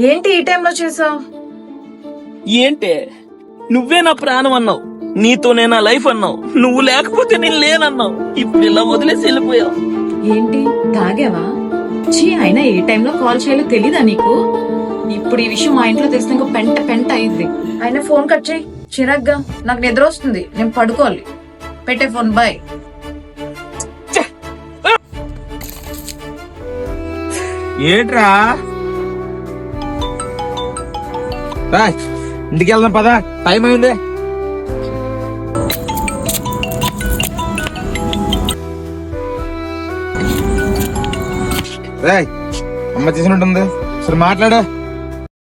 ఏంటి ఈ టైంలో చేసావు? ఏంటే నువ్వే నా ప్రాణం అన్నావు, నీతోనే నా లైఫ్ అన్నావు, నువ్వు లేకపోతే నేను లేనన్నావు. ఇప్పుడు ఇలా వదిలేసి వెళ్ళిపోయావు. ఏంటి తాగావా? చీ, అయినా ఏ టైంలో కాల్ చేయాలో తెలీదా నీకు? ఇప్పుడు ఈ విషయం మా ఇంట్లో తెలిసిన ఇంకో పెంట పెంట అయింది. అయినా ఫోన్ కట్ చేయి చిరాగ్గా, నాకు నిద్ర వస్తుంది, నేను పడుకోవాలి. పెట్టే ఫోన్. బాయ్. ఏంట్రా ఇంటికి వెళ్దాం పదా, టైం అయింది. అమ్మ చేసినట్టుంది, సరే మాట్లాడా.